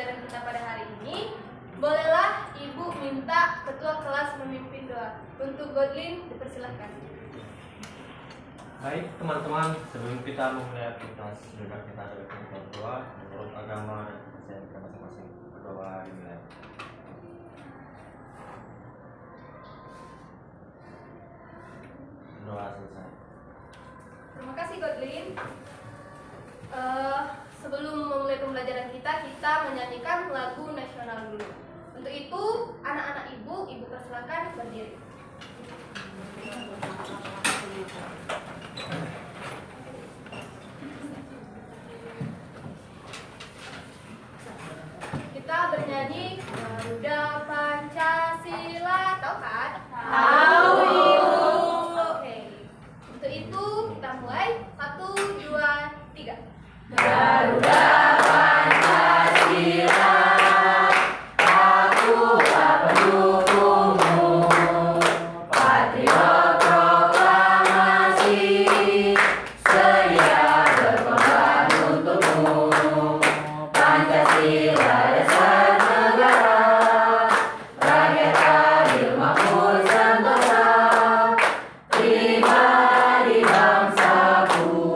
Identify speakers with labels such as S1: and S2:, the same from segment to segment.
S1: pembelajaran kita pada hari ini, bolehlah Ibu minta ketua kelas memimpin doa. Untuk Godlin, dipersilahkan.
S2: Baik teman-teman, sebelum kita memulai aktivitas belajar kita ada berdoa menurut agama dan kepercayaan kita masing-masing. Berdoa dimulai. Berdoa selesai.
S1: Terima kasih Godlin. Sebelum memulai pembelajaran kita menyanyikan lagu nasional dulu. Untuk itu, anak-anak ibu persilakan berdiri. Kita bernyanyi Garuda Pancasila, tahu kan?
S3: Tahu, Ibu.
S1: Oke. Untuk itu kita mulai 1, 2, 3.
S3: Garuda Pancasila, akulah pendukungmu, patriot proklamasi, sedia berkorban untukmu. Pancasila dasar negara, rakyat adil makmur sentosa, pribadi bangsaku.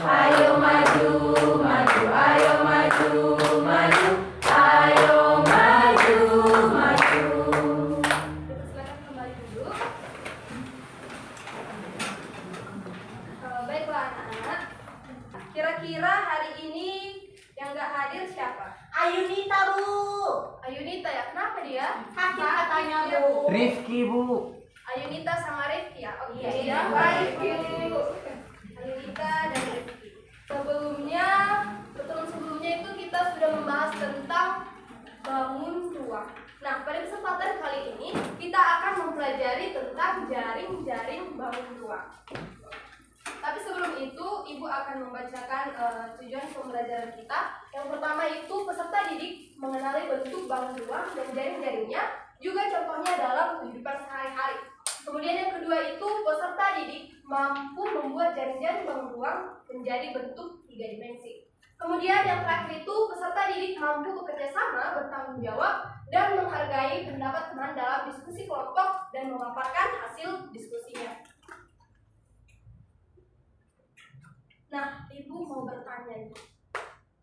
S3: Ayo maju, maju, ayo maju, maju, ayo maju, maju.
S1: Silakan kembali dulu. Baiklah anak-anak. Kira-kira hari ini yang nggak hadir siapa?
S3: Ayunita, Bu.
S1: Ayunita ya. Kenapa dia?
S3: Sakit katanya,
S1: dia,
S3: Bu.
S2: Rifki, Bu.
S1: Ayunita sama Rifki ya. Oke.
S3: Iya,
S1: Ya,
S3: iya.
S1: baik Bu. Ayunita dan Rifki. Sebelumnya itu kita sudah membahas tentang bangun ruang. Nah, pada kesempatan kali ini kita akan mempelajari tentang jaring-jaring bangun ruang. Tapi sebelum itu, Ibu akan membacakan tujuan pembelajaran kita. Yang pertama itu peserta didik mengenali bentuk bangun ruang dan jaring-jaringnya, juga contohnya dalam kehidupan sehari-hari. Kemudian yang kedua itu peserta didik mampu membuat jaring-jaring bangun ruang menjadi bentuk 3 dimensi. Kemudian yang terakhir itu peserta didik mampu bekerja sama, bertanggung jawab, dan menghargai pendapat teman dalam diskusi kelompok dan memaparkan hasil diskusinya. Nah, Ibu mau bertanya,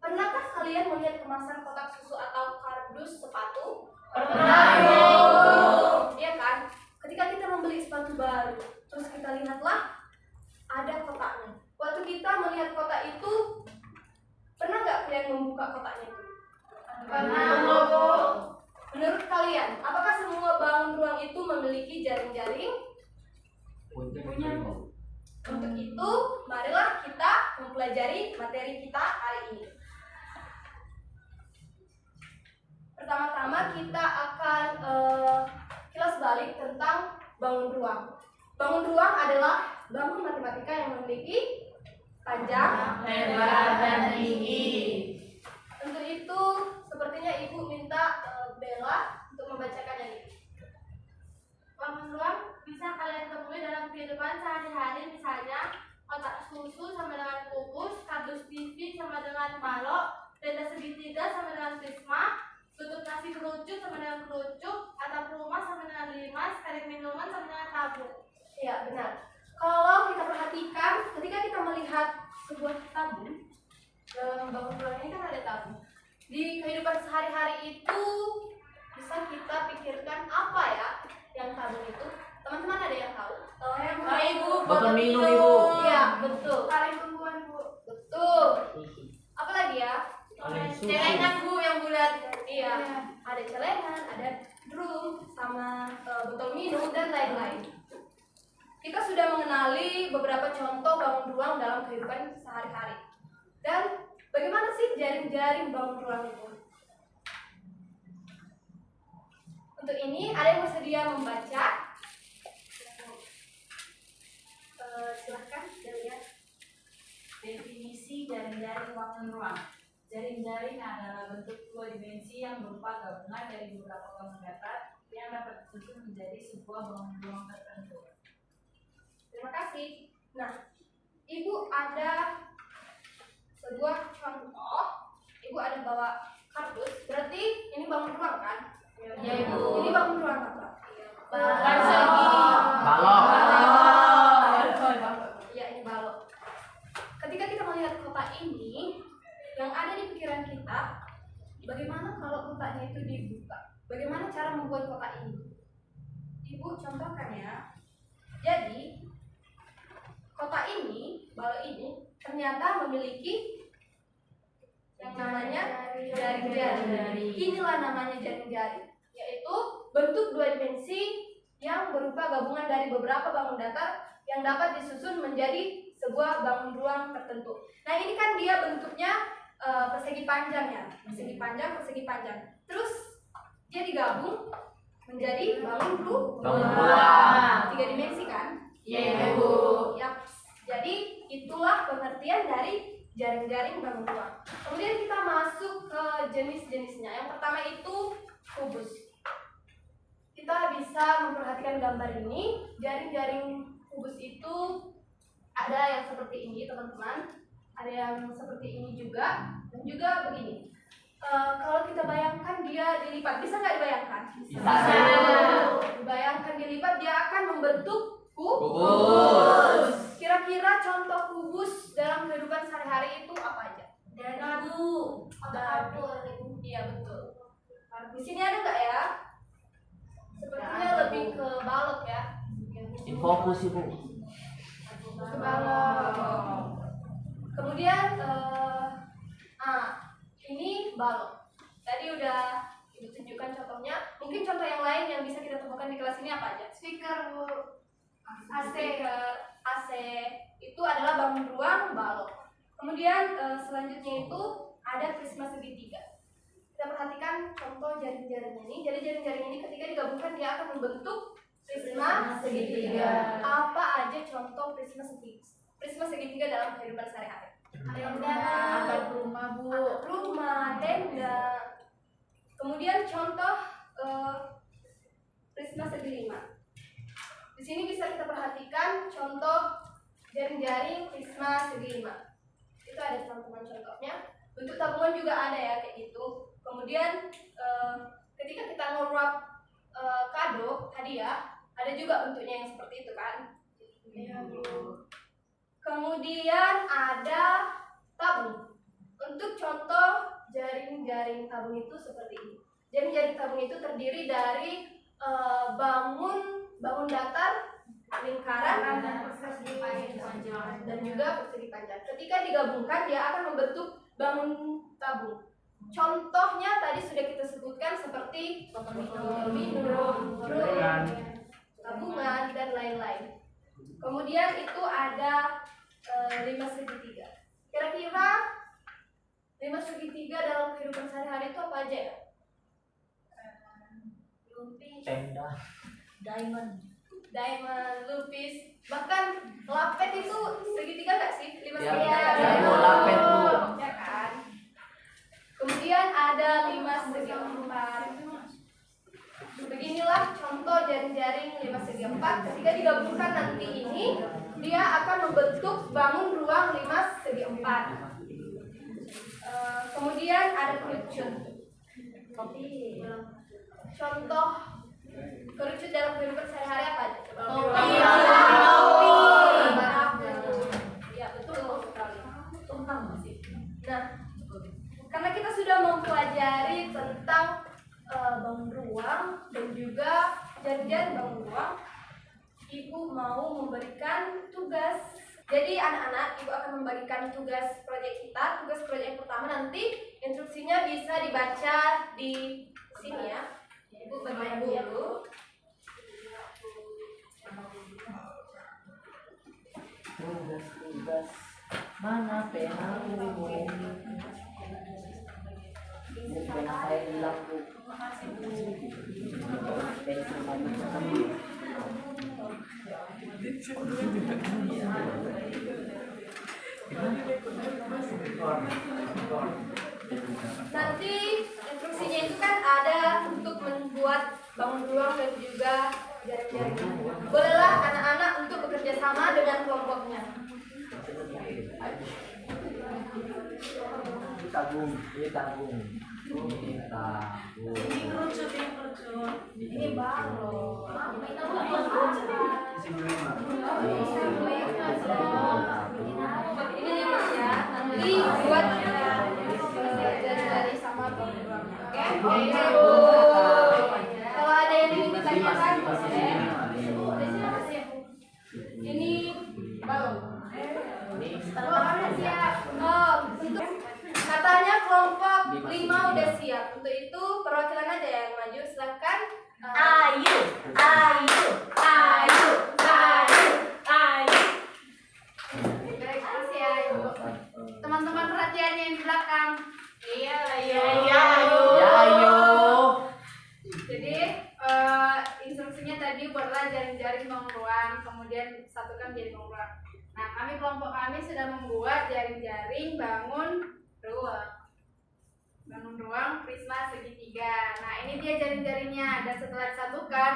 S1: pernahkah kalian melihat kemasan kotak susu atau kardus sepatu?
S3: Pernah.
S1: Iya kan? Ketika kita membeli sepatu baru, terus kita lihatlah ada kotaknya. Waktu kita melihat kotak itu, pernah nggak kalian membuka kotaknya itu?
S3: Pernah.
S1: Menurut kalian, apakah semua bangun ruang itu memiliki jaring-jaring?
S2: Punya.
S1: Untuk itu, marilah kita mempelajari materi kita hari ini. Pertama-tama kita akan kilas balik tentang bangun ruang. Bangun ruang adalah bangun matematika yang memiliki panjang,
S3: Lebar dan tinggi.
S1: Untuk itu, sepertinya Ibu minta Bella untuk membacakannya ini.
S4: Bangun ruang bisa kalian temui dalam kehidupan sehari-hari, misalnya kotak susu sama dengan kubus, kardus TV sama dengan balok, tenda segitiga sama dengan prisma, tutup nasi kerucut sama dengan kerucuk, atap rumah sama dengan limas, karet minuman sama dengan tabung.
S1: Iya, benar. Kalau kita perhatikan, ketika kita melihat sebuah tabung, dalam bangun ruang ini kan ada tabung. Di kehidupan sehari-hari itu bisa kita pikirkan apa ya yang tabung itu? Teman-teman ada yang tahu?
S3: Ibu,
S2: Botol minum, Ibu.
S1: Iya, betul.
S4: Kaleng tumbuhan, Bu.
S1: Betul. Apa lagi ya?
S4: Celengan, Bu, yang bulat.
S1: Iya, ada celengan, ada drum, sama botol minum dan lain-lain. Kita sudah mengenali beberapa contoh bangun ruang dalam kehidupan sehari-hari. Dan bagaimana sih jaring-jaring bangun ruang itu? Untuk ini ada yang bersedia membaca? Silahkan dilihat.
S5: Definisi jaring-jaring bangun ruang. Jaring-jaring adalah bentuk 2 dimensi yang berupa gabungan dari beberapa bangun datar yang dapat disusun menjadi sebuah bangun ruang tertentu.
S1: Terima kasih. Nah, Ibu ada sebuah contoh. Ibu ada bawa kardus bagaimana kalau kotaknya itu dibuka? Bagaimana cara membuat kotak ini? Ibu contohkan ya. Jadi kotak ini, balok ini ternyata memiliki yang namanya jaring-jaring. Inilah namanya jaring-jaring, yaitu bentuk dua dimensi yang berupa gabungan dari beberapa bangun datar yang dapat disusun menjadi sebuah bangun ruang tertentu. Nah ini kan dia bentuknya persegi panjang ya, persegi panjang. Terus dia digabung menjadi bangun ruang. 3 dimensi kan?
S3: Iya, Bu.
S1: Yap. Jadi itulah pengertian dari jaring-jaring bangun ruang. Kemudian kita masuk ke jenis-jenisnya. Yang pertama itu kubus. Kita bisa memperhatikan gambar ini. Jaring-jaring kubus itu ada yang seperti ini teman-teman, ada yang seperti ini juga, dan juga begini. Kalau kita bayangkan dia dilipat, bisa nggak dibayangkan?
S3: Bisa.
S1: Dibayangkan dilipat, dia akan membentuk
S3: Kubus.
S1: Kira-kira contoh kubus dalam kehidupan sehari-hari itu apa aja?
S3: Dadu.
S1: Dapur. Iya betul. Di sini ada nggak ya? Sepertinya lebih ke balok ya.
S3: Fokus, Ibu.
S1: Ke balok. Kemudian ini balok. Tadi udah Ibu tunjukkan contohnya. Mungkin contoh yang lain yang bisa kita temukan di kelas ini apa aja? Speaker, Bu. AC itu adalah bangun ruang balok. Kemudian selanjutnya itu ada prisma segitiga. Kita perhatikan contoh jaring-jaring ini. Jadi jaring-jaring ini ketika digabungkan dia akan membentuk prisma segitiga. Apa aja contoh prisma segitiga dalam kehidupan sehari-hari? Tenda,
S5: Atap rumah, Bu.
S1: atap rumah, tenda. Kemudian contoh prisma segi 5. Di sini bisa kita perhatikan contoh jaring-jaring prisma segi 5. Itu ada teman-teman contohnya. Bentuk tabungan juga ada ya kayak gitu. Kemudian ketika kita ngeruap kado, hadiah, ada juga bentuknya yang seperti itu kan. Kemudian ada tabung. Untuk contoh jaring-jaring tabung itu seperti ini. Jaring-jaring tabung itu terdiri dari bangun datar, lingkaran, dan juga persegi panjang. Ketika digabungkan dia akan membentuk bangun tabung. Contohnya tadi sudah kita sebutkan seperti minum, tabungan, dan lain-lain. Kemudian itu ada 5 segitiga. Kira-kira 5 segitiga dalam kehidupan sehari-hari itu apa aja ya? Lupis,
S3: Tenda.
S1: diamond, lupis, bahkan lapet itu segitiga nggak sih? 5
S3: Ya,
S1: segitiga.
S3: ya, Bu, lapet, Bu.
S1: Ya kan? Kemudian ada 5 segi 4. Beginilah contoh jaring-jaring 5 segi 4. Ketika digabungkan nanti ini, dia akan membentuk bangun ruang 5 segi 4. Kemudian ada kerucut. Contoh kerucut dalam kehidupan sehari-hari apa aja? Coba. Ya betul sekali. Nah, karena kita sudah mempelajari tentang bangun ruang dan juga jaring-jaring bangun ruang, Ibu mau memberikan tugas. Jadi anak-anak, Ibu akan membagikan tugas proyek kita. Tugas proyek yang pertama nanti instruksinya bisa dibaca di sini ya. Ibu bagikan dulu.
S3: Tugas mana penamu? Ini pena saya hilang, Bu. Pensil kami kami.
S1: Nanti instruksinya itu kan ada untuk membuat bangun ruang dan juga jaring-jaring. Bolehlah anak-anak untuk bekerja sama dengan kelompoknya.
S3: Tabung, ini tabung. Ini tabung.
S1: Ini baru. Ini 5 ya. Nanti buat jaring-jaring sama bangun ruangnya. Ibu. Kalau ada yang ingin ditanyakan, boleh. Ibu, kasih ya, Bu. Ini balon. Siap. Oh, untuk katanya kelompok 5 udah siap. Untuk itu perwakilan aja yang maju. Silakan.
S5: Ayo, ayo, ayo, ayo, ayo.
S1: Baik, kasih ya, Ibu. Teman-teman perhatian yang di belakang.
S5: Iya,
S3: Ya ayo.
S1: Jadi instruksinya tadi buatlah jaring-jaring bangun ruang, kemudian satukan menjadi bangun ruang. Nah, kelompok kami sudah membuat jaring-jaring bangun ruang. Bangun ruang prisma segitiga. Nah, ini dia jaring-jaringnya, dan setelah disatukan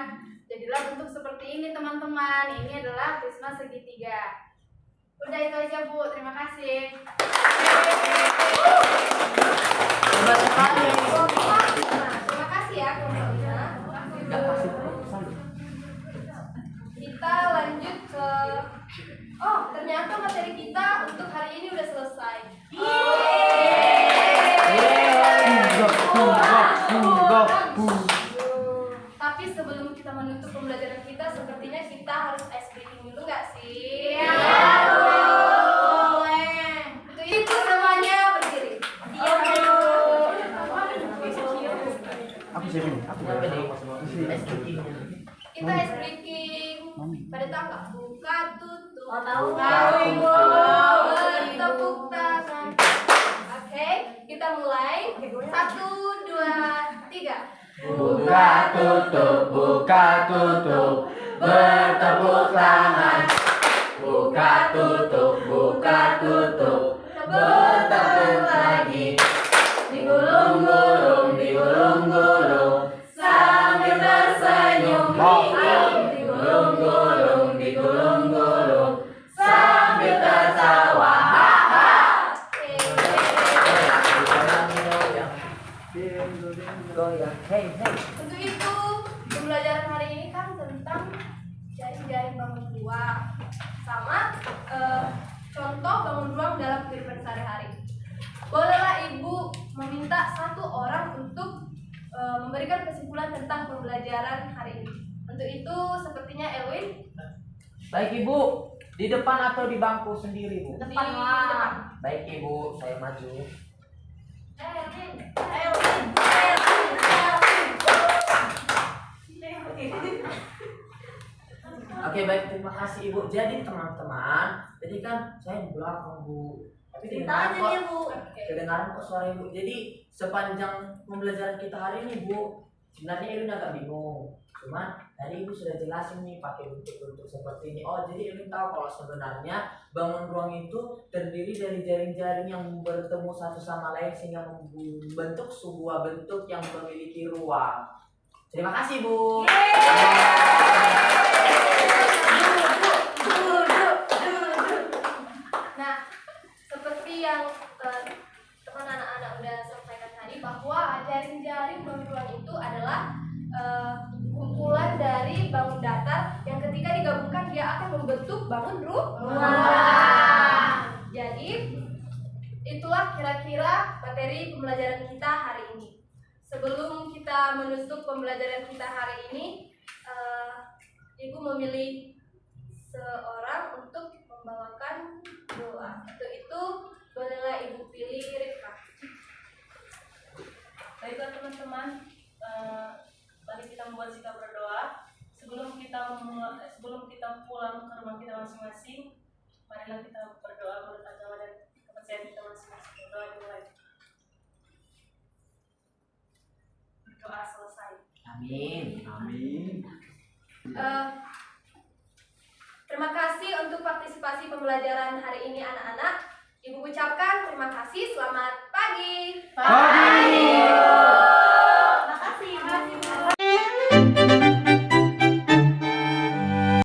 S1: jadilah bentuk seperti ini, teman-teman. Ini adalah prisma segitiga. Udah itu aja, Bu. Terima kasih.
S3: Hebat sekali.
S1: Terima kasih ya kelompoknya.
S3: Enggak kasih proposal.
S1: Kita lanjut ke ternyata materi kita untuk hari ini udah selesai. Tapi sebelum kita menutup pembelajaran kita, sepertinya kita harus ice breaking dulu nggak sih? Boleh. Untuk itu semuanya berdiri.
S2: Aku sih ini. Aku
S3: Apa nih?
S2: Es cooking.
S1: Kita ice breaking. Pada tahu nggak? Buka tutup.
S5: Oh, tahu.
S1: Ibu. Bertepuk tangan. Oke, kita mulai. 1, 2, 3.
S3: Buka tutup, bertepuk tangan. Buka tutup, bertepuk lagi. Digulung-gulung, sambil tersenyum. Digulung-gulung, sambil tertawa. Goyang, hey.
S1: Untuk itu, pembelajaran hari ini kan tentang jaring-jaring bangun ruang sama contoh bangun ruang dalam kehidupan sehari-hari. Bolehlah Ibu meminta satu orang untuk memberikan kesimpulan tentang pembelajaran hari ini. Untuk itu, sepertinya Elwin
S3: Baik Ibu, di depan atau di bangku sendiri Bu?
S1: di depan.
S3: Baik Ibu, saya maju. Oke baik, terima kasih Ibu. Jadi teman-teman, jadi kan saya di belakang Bu. Tapi kedengaran kok suara Ibu. Jadi sepanjang pembelajaran kita hari ini Bu, sebenarnya Ibu agak bingung. Cuman tadi Ibu sudah jelasin nih pakai bentuk-bentuk seperti ini. Oh jadi Ibu tahu kalau sebenarnya bangun ruang itu terdiri dari jaring-jaring yang bertemu satu sama lain sehingga membentuk sebuah bentuk yang memiliki ruang. Terima kasih Bu.
S1: Nah, seperti yang teman anak-anak udah sampaikan tadi, bahwa jaring-jaring bangun ruang itu adalah kumpulan dari bangun datar yang ketika digabungkan dia akan membentuk bangun ruang. Jadi itulah kira-kira materi pembelajaran kita hari ini. Sebelum kita menutup pembelajaran kita hari ini, Ibu memilih seorang untuk membawakan doa. Untuk itu bolehlah Ibu pilih Rifka.
S5: Baiklah teman-teman, mari kita membuat sikap berdoa. Sebelum kita pulang ke rumah kita masing-masing, marilah kita berdoa menurut agama dan kepercayaan kita masing-masing. Berdoa dimulai. Berdoa selesai.
S3: Amin.
S1: Terima kasih untuk partisipasi pembelajaran hari ini anak-anak. Ibu ucapkan terima kasih. Selamat pagi.